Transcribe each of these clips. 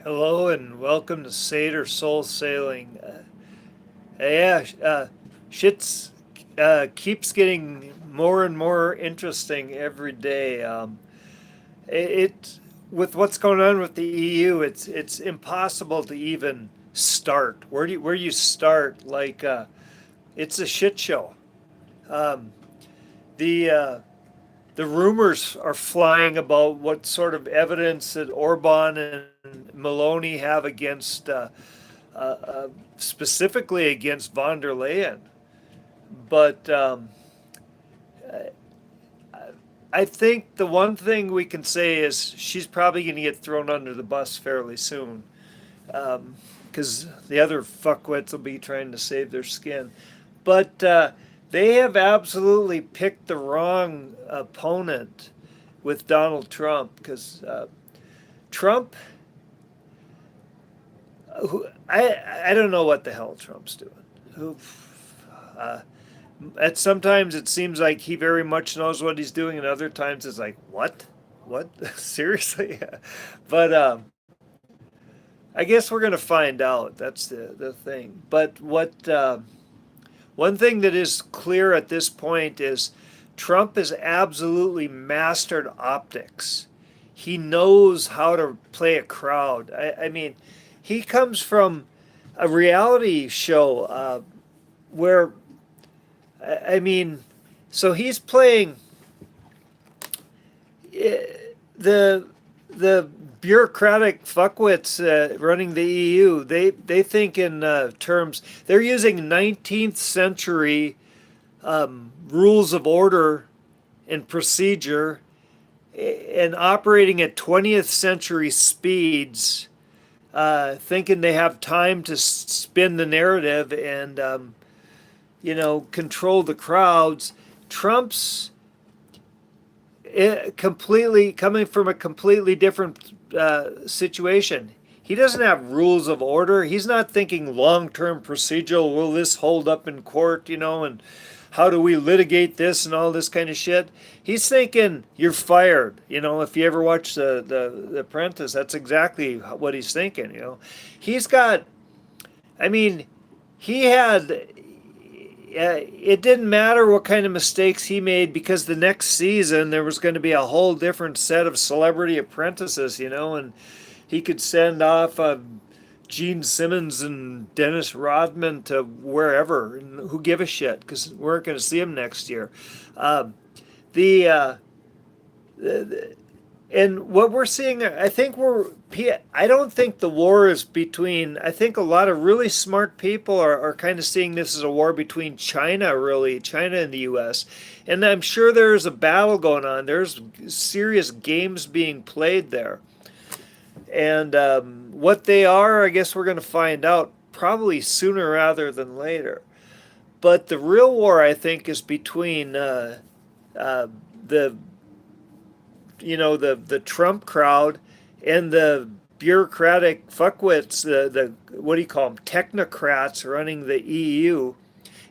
Hello and welcome to Seder Soul Sailing. Yeah, shit's keeps getting more and more interesting every day. It with what's going on with the EU, it's impossible to even start. Where do you start? It's a shit show. Um, the uh, the rumors are flying about what sort of evidence that Orban and Maloney have against uh, uh, specifically against von der Leyen. But I think the one thing we can say is she's probably going to get thrown under the bus fairly soon because the other fuckwits will be trying to save their skin. But they have absolutely picked the wrong opponent with Donald Trump because Trump, I don't know what the hell Trump's doing. Who, uh, at sometimes it seems like he very much knows what he's doing, and other times it's like, what, seriously? But I guess we're gonna find out. That's the thing. But what one thing that is clear at this point is Trump has absolutely mastered optics. He knows how to play a crowd. I mean, he comes from a reality show where I mean, so he's playing the the bureaucratic fuckwits running the EU. They think in terms. They're using 19th century rules of order and procedure and operating at 20th century speeds, thinking they have time to spin the narrative and control the crowds. Trump's completely coming from a completely different situation. He doesn't have rules of order. He's not thinking long-term procedural. Will this hold up in court? And how do we litigate this and all this kind of shit? He's thinking you're fired. If you ever watch the Apprentice, that's exactly what he's thinking. He's got. I mean, he had it didn't matter what kind of mistakes he made because the next season there was going to be a whole different set of celebrity apprentices, and he could send off Gene Simmons and Dennis Rodman to wherever, and who give a shit because we aren't going to see him next year. Um, the, uh, the and what we're seeing, I don't think the war is between, I think a lot of really smart people are kind of seeing this as a war between China, really, China and the US. And I'm sure there's a battle going on. There's serious games being played there. And what they are, I guess we're going to find out probably sooner rather than later. But the real war, I think, is between the the Trump crowd and the bureaucratic fuckwits, the what do you call them, technocrats running the EU.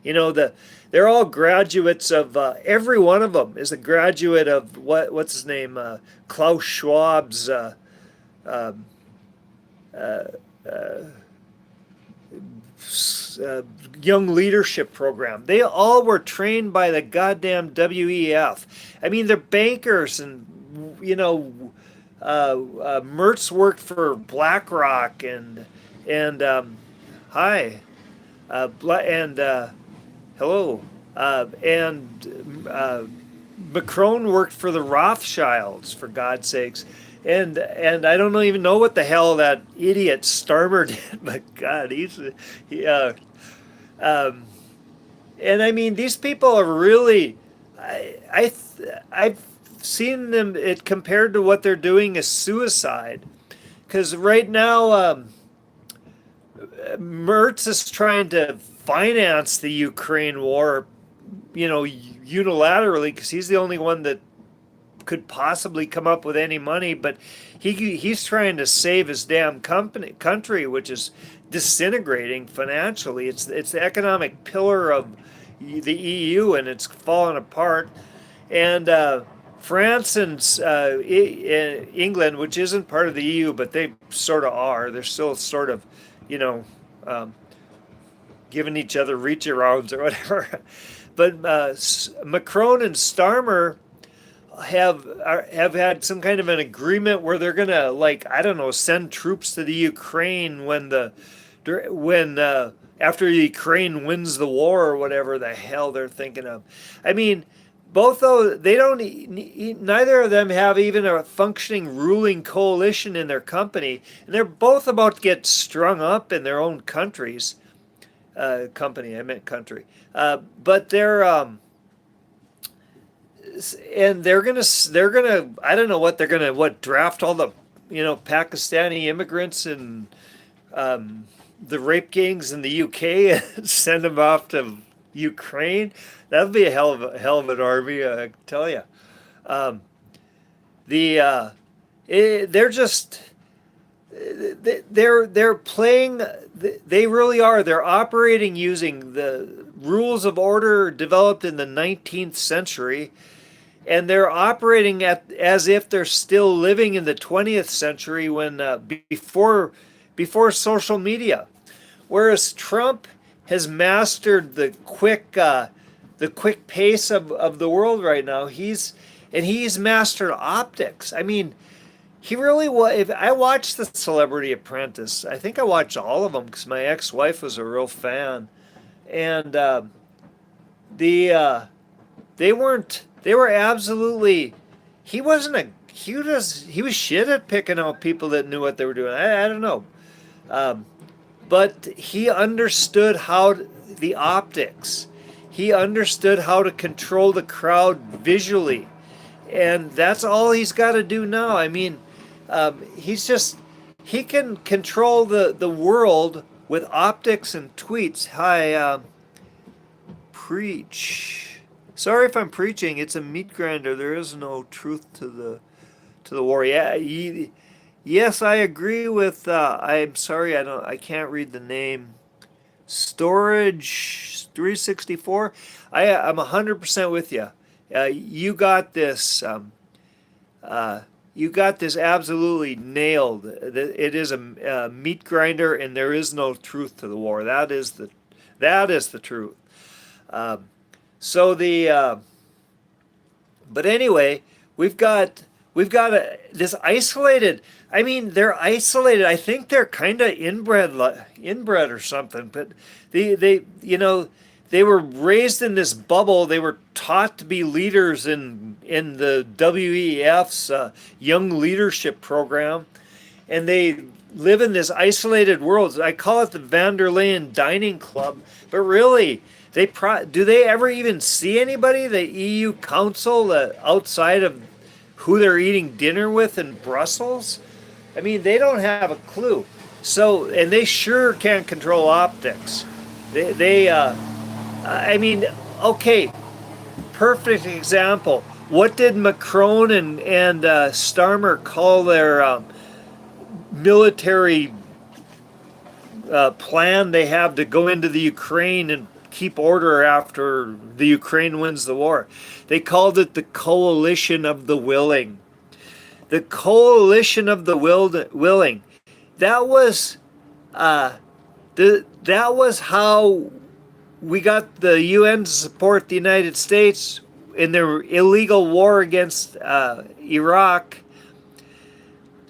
They're all graduates of every one of them is a graduate of what's his name, Klaus Schwab's um, uh, uh, young leadership program. They all were trained by the goddamn WEF. I mean, they're bankers, and Mertz worked for BlackRock, and hi, and hello, and Macron worked for the Rothschilds, for God's sakes. And I don't even know what the hell that idiot Starmer did, but God, he um, and I mean these people are really, I've seen them it compared to what they're doing as suicide, because right now Mertz is trying to finance the Ukraine war, unilaterally, because he's the only one that could possibly come up with any money, but he's trying to save his damn country, which is disintegrating financially. It's the economic pillar of the EU, and it's fallen apart. And France and England, which isn't part of the EU, but they sort of are. They're still sort of, you know, um, giving each other reach arounds or whatever. But Macron and Starmer have had some kind of an agreement where they're gonna, like, I don't know, send troops to the Ukraine when after Ukraine wins the war or whatever the hell they're thinking of. I mean, both though they don't, neither of them have even a functioning ruling coalition in their company, and they're both about to get strung up in their own countries. Company, I meant country. But they're and they're gonna I don't know what they're gonna draft all the Pakistani immigrants and the rape gangs in the UK and send them off to Ukraine. That would be a hell of an army, I can tell you. They're just they're playing. They really are. They're operating using the rules of order developed in the 19th century, and they're operating as if they're still living in the 20th century when before social media. Whereas Trump has mastered the quick pace of the world right now. He's mastered optics. I mean, he really was. If I watched The Celebrity Apprentice, I think I watched all of them because my ex-wife was a real fan, and they weren't. They were absolutely. He wasn't a. He was shit at picking out people that knew what they were doing. I don't know, but he understood the optics. He understood how to control the crowd visually, and that's all he's got to do now. I mean. He can control the world with optics and tweets. Hi, preach. Sorry if I'm preaching. It's a meat grinder. There is no truth to the war. Yeah, yes, I agree with. I'm sorry, I can't read the name. Storage 364. I'm 100% with you. You got this. You got this absolutely nailed. It is a meat grinder, and there is no truth to the war. That is the truth. But anyway, we've got this isolated. I mean, they're isolated. I think they're kind of inbred or something. But they were raised in this bubble. They were taught to be leaders in the WEF's Young Leadership Program, and they live in this isolated world. I call it the Van der Leyen Dining Club, but really, do they ever even see anybody? The EU Council outside of who they're eating dinner with in Brussels? I mean, they don't have a clue. So, and they sure can't control optics. I mean, okay, perfect example. What did Macron and Starmer call their military plan they have to go into the Ukraine and keep order after the Ukraine wins the war? They called it the coalition of the willing. The coalition of the willing. That was how we got the UN to support the United States in their illegal war against Iraq,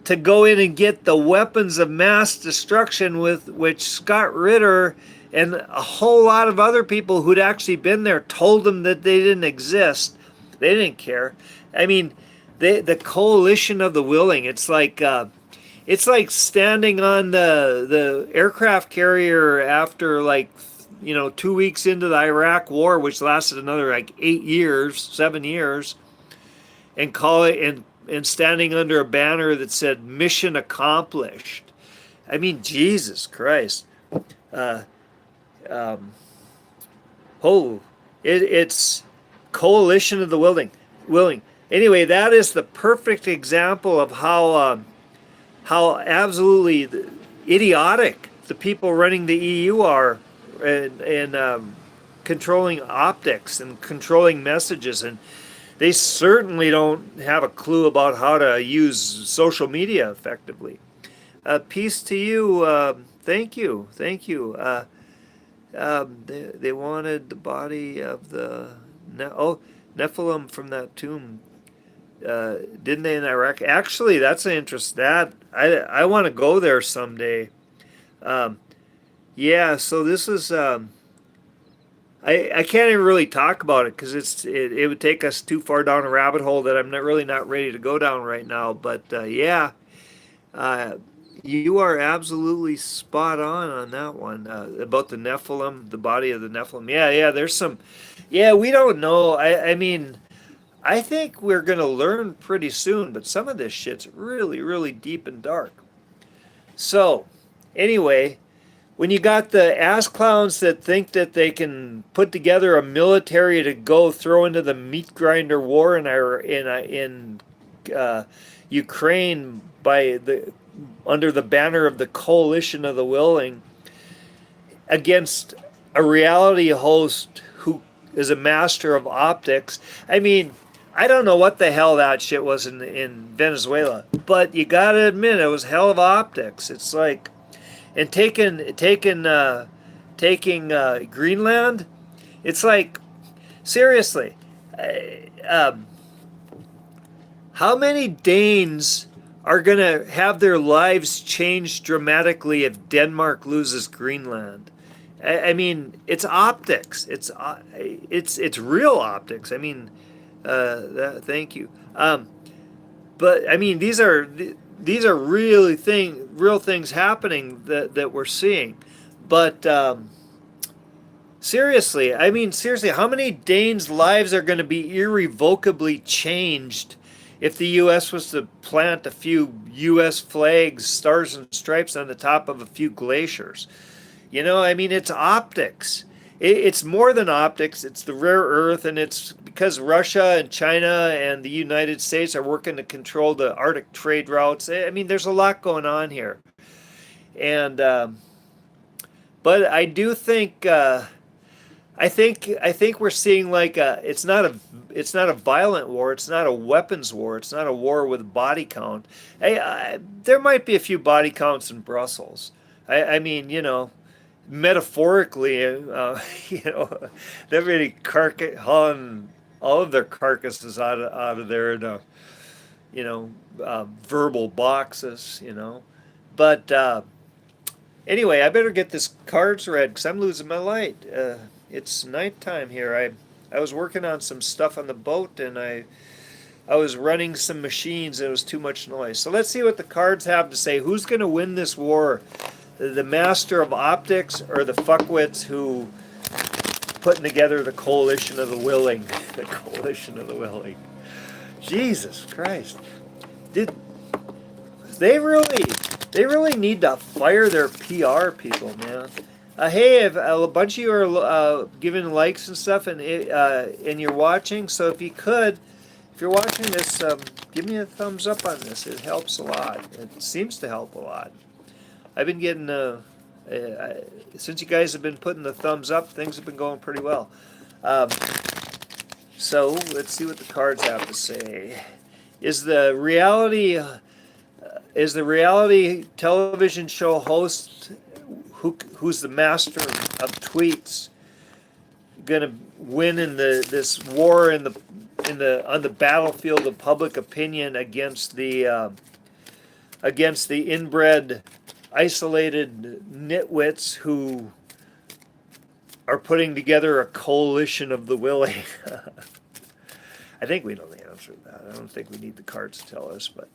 to go in and get the weapons of mass destruction with which Scott Ritter and a whole lot of other people who'd actually been there told them that they didn't exist. They didn't care. I mean, the coalition of the willing. It's like standing on the aircraft carrier after 2 weeks into the Iraq war, which lasted another 7 years, and call it and standing under a banner that said "Mission Accomplished." I mean, Jesus Christ! It's coalition of the willing. Anyway, that is the perfect example of how absolutely idiotic the people running the EU are, and controlling optics and controlling messages. And they certainly don't have a clue about how to use social media effectively. Peace to you. Thank you. Thank you. They wanted the body of the Nephilim from that tomb, didn't they, in Iraq? Actually, that's an interest. That I want to go there someday. Um, yeah. So this is. I can't even really talk about it because it would take us too far down a rabbit hole that I'm not ready to go down right now. But yeah, uh, you are absolutely spot on that one about the Nephilim, the body of the Nephilim. Yeah, yeah. There's some. Yeah, we don't know. I mean, I think we're gonna learn pretty soon. But some of this shit's really, really deep and dark. So, anyway, when you got the ass clowns that think that they can put together a military to go throw into the meat grinder war in Ukraine by the under the banner of the coalition of the willing against a reality host who is a master of optics. I mean, I don't know what the hell that shit was in Venezuela, but you gotta admit it was hell of optics. It's like, and taking Greenland. It's like, seriously, how many Danes are gonna have their lives changed dramatically if Denmark loses Greenland? I mean, it's optics. It's real optics. I mean, thank you. But I mean, these are real things happening that we're seeing. But seriously, I mean, seriously, how many Danes' lives are going to be irrevocably changed if the U.S. was to plant a few U.S. flags, stars and stripes on the top of a few glaciers? You know, I mean, it's optics. It's more than optics. It's the rare earth, and it's because Russia and China and the United States are working to control the Arctic trade routes. I mean, there's a lot going on here, and but I do think I think we're seeing like it's not a violent war. It's not a weapons war. It's not a war with body count. There might be a few body counts in Brussels. I mean, metaphorically, they're really hauling all of their carcasses out of there in verbal boxes. But anyway, I better get this cards read because I'm losing my light. It's nighttime here. I was working on some stuff on the boat and I was running some machines and it was too much noise. So let's see what the cards have to say. Who's going to win this war? The master of optics or the fuckwits who putting together the coalition of the willing? The coalition of the willing. Jesus Christ. Did they really need to fire their PR people, man? Hey, if a bunch of you are giving likes and stuff, and you're watching, so if you're watching this, give me a thumbs up on this. It helps a lot. It seems to help a lot. I've been getting since you guys have been putting the thumbs up, things have been going pretty well. So let's see what the cards have to say. Is the reality television show host who's the master of tweets gonna win in this war on the battlefield of public opinion against the inbred isolated nitwits who are putting together a coalition of the willing? I think we know the answer to that. I don't think we need the cards to tell us, but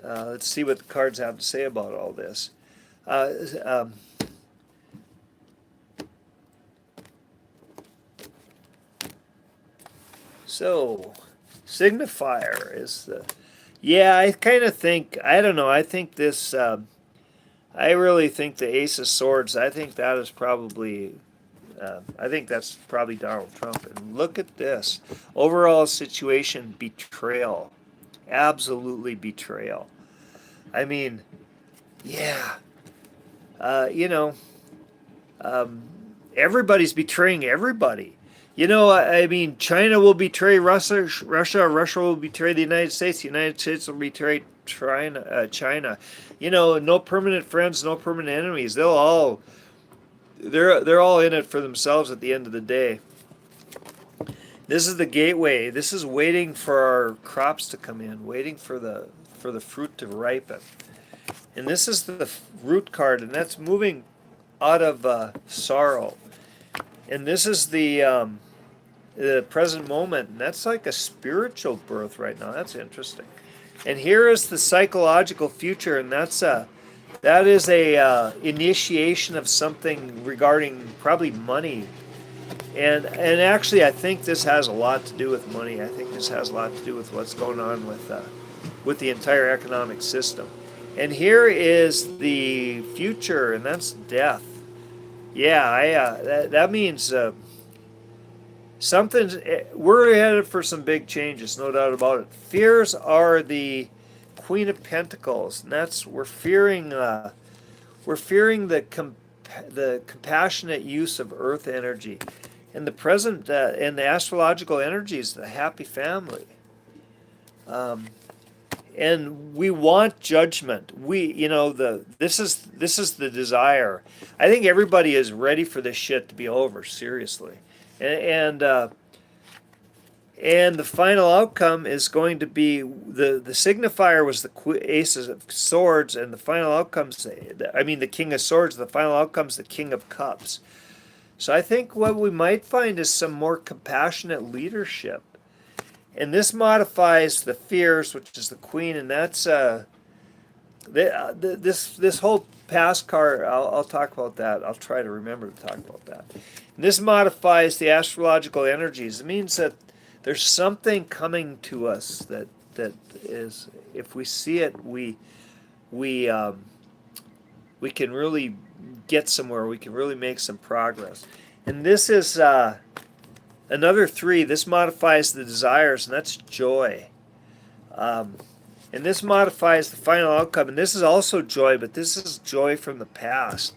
let's see what the cards have to say about all this. So, signifier is the... Yeah, I kind of think... I don't know. I think this... I really think the Ace of Swords, I think that is probably... I think that's probably Donald Trump. And look at this. Overall situation, betrayal. Absolutely betrayal. I mean, yeah. Everybody's betraying everybody. I mean, China will betray Russia. Russia will betray the United States. The United States will betray China. No permanent friends, no permanent enemies. They're all in it for themselves at the end of the day. This is the gateway. This is waiting for our crops to come in, waiting for the fruit to ripen. And this is the root card, and that's moving out of sorrow. And this is the present moment, and that's like a spiritual birth right now. That's interesting. And here is the psychological future, and that is a initiation of something regarding probably money. And actually, I think this has a lot to do with money. I think this has a lot to do with what's going on with the entire economic system. And here is the future, and that's death. Yeah, that means we're headed for some big changes, no doubt about it. Fears are the Queen of Pentacles, and we're fearing the compassionate use of Earth energy, and the present and the astrological energies, the happy family. And we want judgment. This is the desire. I think everybody is ready for this shit to be over, seriously. And the final outcome is going to be the signifier was the Ace of Swords, and the final outcomes, the King of Swords. The final outcomes, the King of Cups. So I think what we might find is some more compassionate leadership. And this modifies the fears, which is the Queen, and that's this whole past card. I'll talk about that. I'll try to remember to talk about that. And this modifies the astrological energies. It means that there's something coming to us that is, if we see it, we can really get somewhere. We can really make some progress. And this is another 3. This modifies the desires, and that's joy. And this modifies the final outcome, and this is also joy, but this is joy from the past.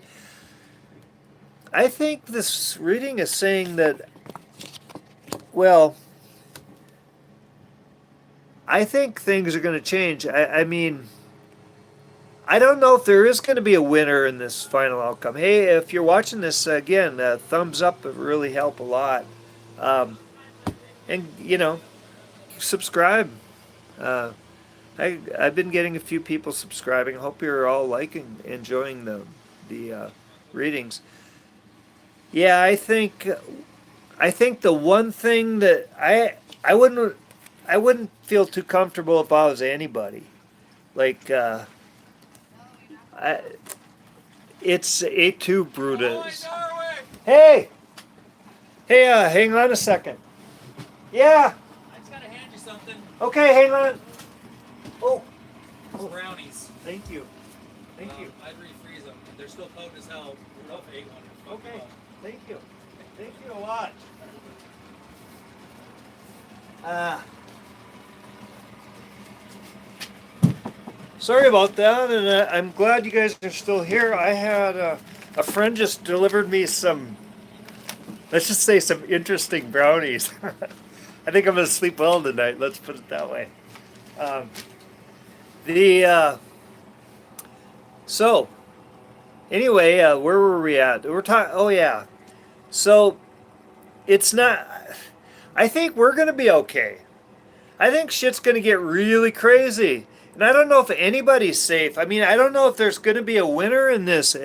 I think this reading is saying that, well, I think things are going to change. I mean, I don't know if there is going to be a winner in this final outcome. Hey, if you're watching this, again, thumbs up would really help a lot. And, subscribe. I've been getting a few people subscribing. I hope you're all enjoying the readings. Yeah, I think the one thing that I wouldn't feel too comfortable if I was anybody. Like, it's A2 Brutus. Hey! Hey, hang on a second. Yeah! I just gotta hand you something. Okay, hang on. Oh. Brownies. Thank you. Thank you. I'd refreeze them. They're still potent as hell. Rudolph ate one. Okay. Thank you. Thank you a lot. Sorry about that, and I'm glad you guys are still here. I had a friend just delivered me some, let's just say, some interesting brownies. I think I'm going to sleep well tonight, let's put it that way. So, anyway, where were we at? We're talking, oh yeah. So, it's not, I think we're going to be okay. I think shit's going to get really crazy. And I don't know if anybody's safe. I mean, I don't know if there's going to be a winner in this.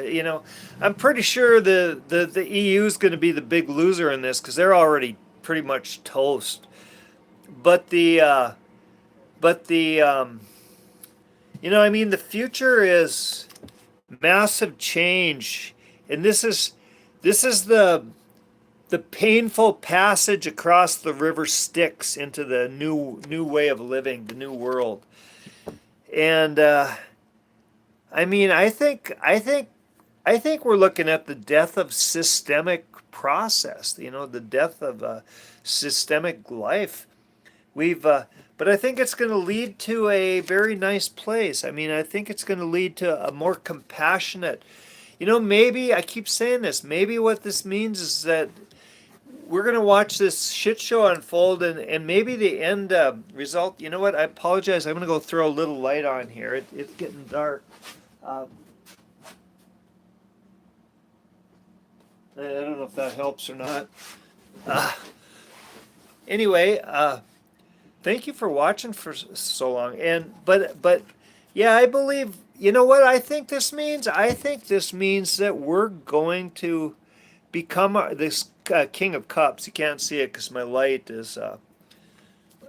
I'm pretty sure the EU is going to be the big loser in this because they're already pretty much toast. But the future is massive change, and this is the painful passage across the river Styx into the new way of living, the new world. And I think we're looking at the death of systemic process. The death of systemic life. But I think it's going to lead to a very nice place. I think it's going to lead to a more compassionate. Maybe I keep saying this. Maybe what this means is that we're gonna watch this shit show unfold, and maybe the end result. You know what? I apologize. I'm gonna go throw a little light on here. It's getting dark. Um, I don't know if that helps or not. Uh, anyway, thank you for watching for so long. And but yeah, I believe. You know what I think this means? I think this means that we're going to become this King of Cups. You can't see it because my light is.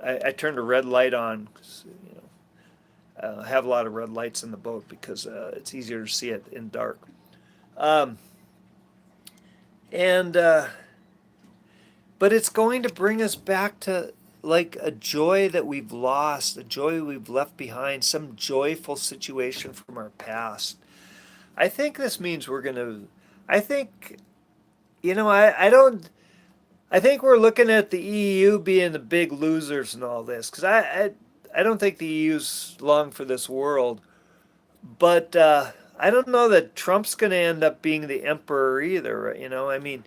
I turned a red light on. 'Cause, you know, I have a lot of red lights in the boat because it's easier to see it in dark. Um, and but it's going to bring us back to like a joy that we've lost, a joy we've left behind, some joyful situation from our past. I think this means we're going to. I think I don't. I think we're looking at the EU being the big losers in all this because I don't think the EU's long for this world. But I don't know that Trump's going to end up being the emperor either. I mean,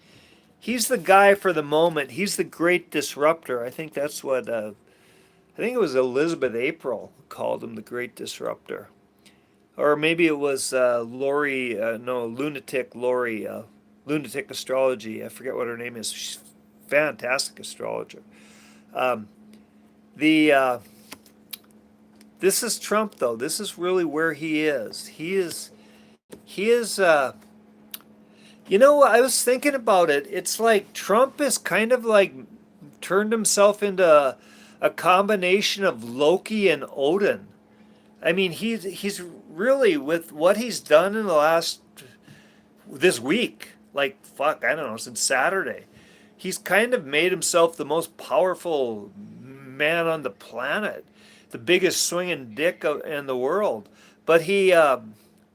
he's the guy for the moment. He's the great disruptor. I think that's what I think it was Elizabeth April called him the great disruptor, or maybe it was Lori. No, lunatic Lori. Lunatic astrology. I forget what her name is. She's a fantastic astrologer. Um, the This is Trump though. This is really where he is. He is. I was thinking about it. It's like Trump is kind of like turned himself into a combination of Loki and Odin. I mean, he's really with what he's done in the last this week. Like fuck, I don't know, since Saturday. He's kind of made himself the most powerful man on the planet, the biggest swinging dick in the world. But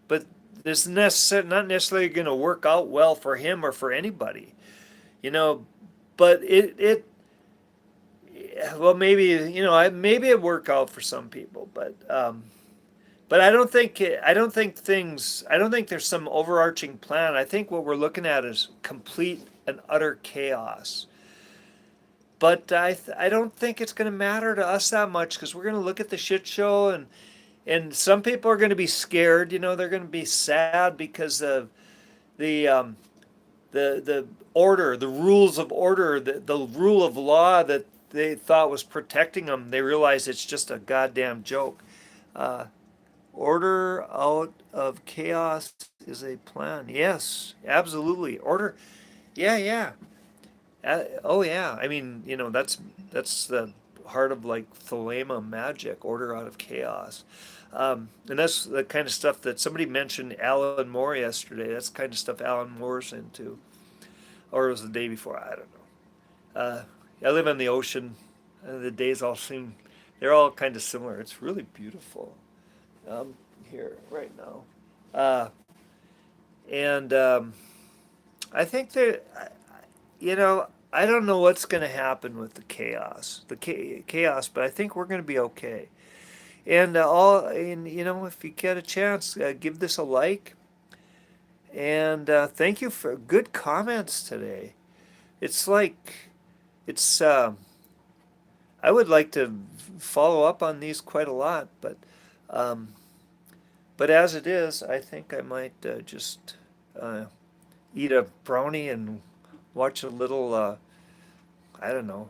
but this is not necessarily going to work out well for him or for anybody, you know. But well, maybe maybe it work out for some people, but I don't think things. I don't think there's some overarching plan. I think what we're looking at is complete and utter chaos. But I don't think it's going to matter to us that much because we're going to look at the shit show, and some people are going to be scared. They're going to be sad because of the the order, the rules of order, the rule of law that they thought was protecting them. They realize it's just a goddamn joke. Uh, Order out of chaos is a plan. Yes, absolutely. Order. Yeah, yeah. Oh yeah. I mean, that's the heart of like Thelema magic. Order out of chaos. And that's the kind of stuff that somebody mentioned Alan Moore yesterday. That's the kind of stuff Alan Moore's into, or it was the day before. I don't know. I live on the ocean. The days all seem, they're all kind of similar. It's really beautiful. Here right now. Uh, and I think that, I don't know what's going to happen with the chaos, but I think we're going to be okay. And if you get a chance, give this a like. And thank you for good comments today. It's like, it's, I would like to follow up on these quite a lot, um, but as it is, I think I might just eat a brownie and watch a little, I don't know,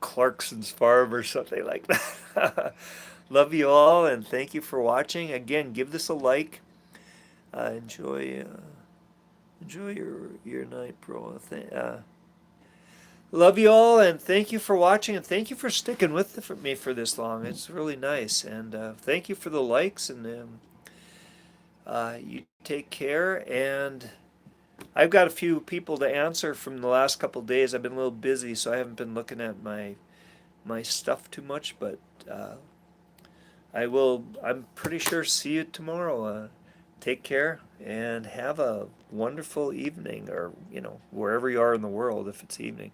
Clarkson's Farm or something like that. Love you all and thank you for watching. Again, give this a like. Enjoy your night, bro. Love you all and thank you for watching and thank you for sticking with me for this long. It's really nice and thank you for the likes and you take care. And I've got a few people to answer from the last couple of days. I've been a little busy, so I haven't been looking at my stuff too much, but I will. I'm pretty sure see you tomorrow. Take care and have a wonderful evening, or wherever you are in the world, if it's evening.